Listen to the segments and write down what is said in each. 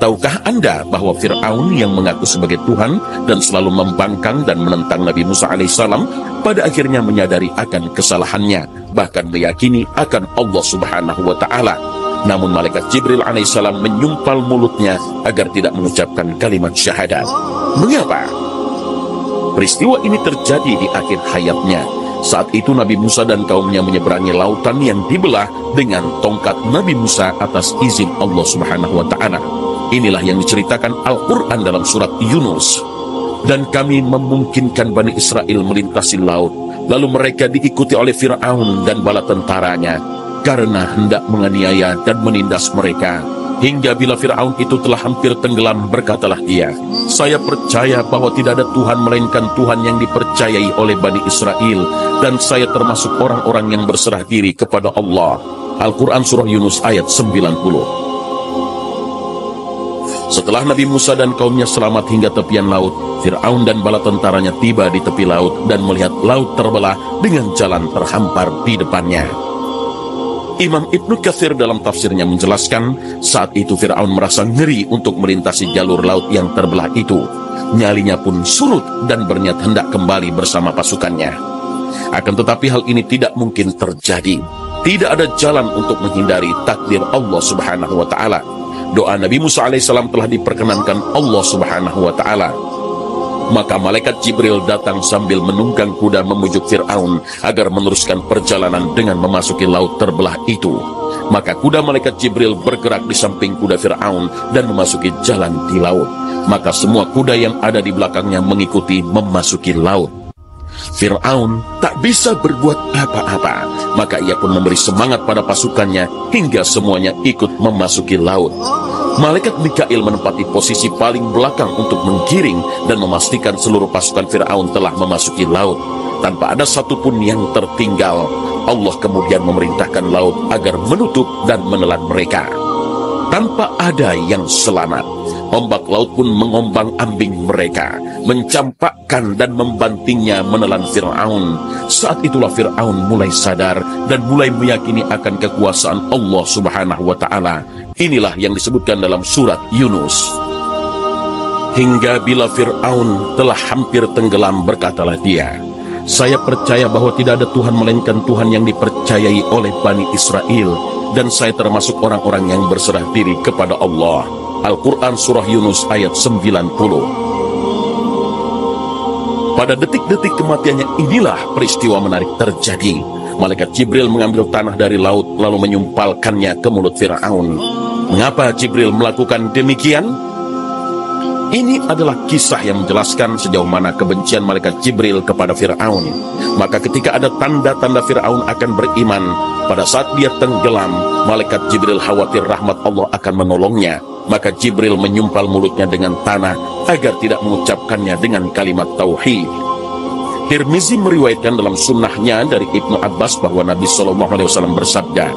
Tahukah Anda bahwa Fir'aun yang mengaku sebagai Tuhan dan selalu membangkang dan menentang Nabi Musa alaihissalam pada akhirnya menyadari akan kesalahannya, bahkan meyakini akan Allah subhanahu wa ta'ala. Namun malaikat Jibril alaihissalam menyumpal mulutnya agar tidak mengucapkan kalimat syahadat. Mengapa? Peristiwa ini terjadi di akhir hayatnya. Saat itu Nabi Musa dan kaumnya menyeberangi lautan yang dibelah dengan tongkat Nabi Musa atas izin Allah subhanahu wa ta'ala. Inilah yang diceritakan Al-Quran dalam surat Yunus. Dan kami memungkinkan Bani Israel melintasi laut, lalu mereka diikuti oleh Fir'aun dan bala tentaranya, karena hendak menganiaya dan menindas mereka. Hingga bila Fir'aun itu telah hampir tenggelam, berkatalah dia, saya percaya bahwa tidak ada Tuhan melainkan Tuhan yang dipercayai oleh Bani Israel, dan saya termasuk orang-orang yang berserah diri kepada Allah. Al-Quran Surah Yunus ayat 90. Setelah Nabi Musa dan kaumnya selamat hingga tepian laut, Fir'aun dan bala tentaranya tiba di tepi laut dan melihat laut terbelah dengan jalan terhampar di depannya. Imam Ibnu Katsir dalam tafsirnya menjelaskan, saat itu Fir'aun merasa ngeri untuk melintasi jalur laut yang terbelah itu. Nyalinya pun surut dan berniat hendak kembali bersama pasukannya. Akan tetapi hal ini tidak mungkin terjadi. Tidak ada jalan untuk menghindari takdir Allah subhanahu wa ta'ala. Doa Nabi Musa alaihissalam telah diperkenankan Allah subhanahu wa ta'ala. Maka malaikat Jibril datang sambil menunggang kuda memujuk Fir'aun agar meneruskan perjalanan dengan memasuki laut terbelah itu. Maka kuda malaikat Jibril bergerak di samping kuda Fir'aun dan memasuki jalan di laut. Maka semua kuda yang ada di belakangnya mengikuti memasuki laut. Fir'aun tak bisa berbuat apa-apa, maka ia pun memberi semangat pada pasukannya hingga semuanya ikut memasuki laut. Malaikat Mikail menempati posisi paling belakang untuk menggiring dan memastikan seluruh pasukan Fir'aun telah memasuki laut. Tanpa ada satupun yang tertinggal, Allah kemudian memerintahkan laut agar menutup dan menelan mereka. Tanpa ada yang selamat, ombak laut pun mengombang-ambing mereka, mencampakkan dan membantingnya menelan Fir'aun. Saat itulah Fir'aun mulai sadar dan mulai meyakini akan kekuasaan Allah subhanahu wa ta'ala. Inilah yang disebutkan dalam surat Yunus. Hingga bila Fir'aun telah hampir tenggelam, berkatalah dia, saya percaya bahwa tidak ada Tuhan melainkan Tuhan yang dipercayai oleh Bani Israel, dan saya termasuk orang-orang yang berserah diri kepada Allah. Al-Quran Surah Yunus ayat 90. Pada detik-detik kematiannya inilah peristiwa menarik terjadi. Malaikat Jibril mengambil tanah dari laut lalu menyumpalkannya ke mulut Fir'aun. Mengapa Jibril melakukan demikian? Ini adalah kisah yang menjelaskan sejauh mana kebencian malaikat Jibril kepada Fir'aun. Maka ketika ada tanda-tanda Fir'aun akan beriman, pada saat dia tenggelam, malaikat Jibril khawatir rahmat Allah akan menolongnya. Maka Jibril menyumpal mulutnya dengan tanah agar tidak mengucapkannya dengan kalimat tauhid. Tirmizi meriwayatkan dalam sunnahnya dari Ibnu Abbas bahwa Nabi SAW bersabda,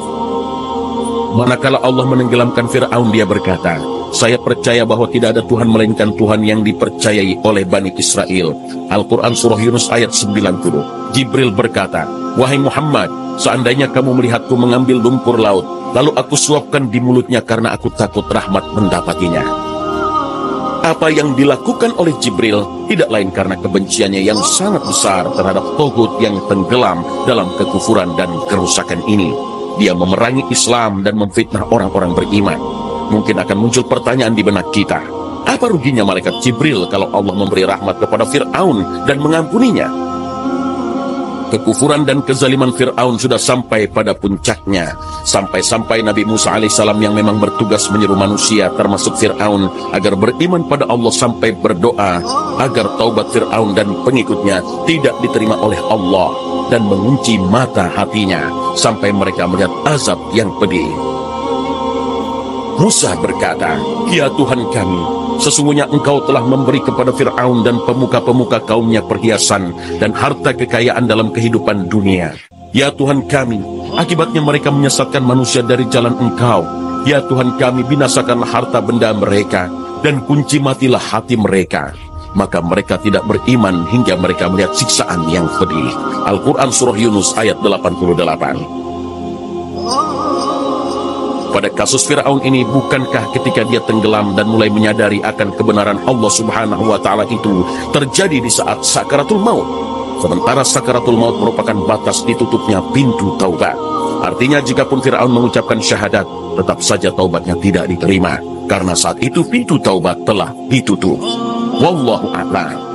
manakala Allah menenggelamkan Fir'aun, dia berkata, saya percaya bahwa tidak ada Tuhan melainkan Tuhan yang dipercayai oleh Bani Israel. Al-Quran Surah Yunus ayat 90. Jibril berkata, wahai Muhammad, seandainya kamu melihatku mengambil lumpur laut, lalu aku suapkan di mulutnya karena aku takut rahmat mendapatinya. Apa yang dilakukan oleh Jibril tidak lain karena kebenciannya yang sangat besar terhadap Togut yang tenggelam dalam kekufuran dan kerusakan ini. Dia memerangi Islam dan memfitnah orang-orang beriman. Mungkin akan muncul pertanyaan di benak kita, apa ruginya malaikat Jibril kalau Allah memberi rahmat kepada Fir'aun dan mengampuninya? Kekufuran dan kezaliman Fir'aun sudah sampai pada puncaknya, sampai-sampai Nabi Musa alaihissalam yang memang bertugas menyeru manusia termasuk Fir'aun agar beriman pada Allah sampai berdoa agar taubat Fir'aun dan pengikutnya tidak diterima oleh Allah dan mengunci mata hatinya sampai mereka melihat azab yang pedih. Musa berkata, ya Tuhan kami, sesungguhnya engkau telah memberi kepada Fir'aun dan pemuka-pemuka kaumnya perhiasan dan harta kekayaan dalam kehidupan dunia. Ya Tuhan kami, akibatnya mereka menyesatkan manusia dari jalan engkau. Ya Tuhan kami, binasakanlah harta benda mereka dan kunci matilah hati mereka. Maka mereka tidak beriman hingga mereka melihat siksaan yang pedih. Al-Quran Surah Yunus ayat 88. Pada kasus Fir'aun ini, bukankah ketika dia tenggelam dan mulai menyadari akan kebenaran Allah Subhanahu wa Ta'ala itu terjadi di saat sakaratul maut? Sementara sakaratul maut merupakan batas ditutupnya pintu taubat. Artinya jikapun Fir'aun mengucapkan syahadat, tetap saja taubatnya tidak diterima, karena saat itu pintu taubat telah ditutup. Wallahu a'lam.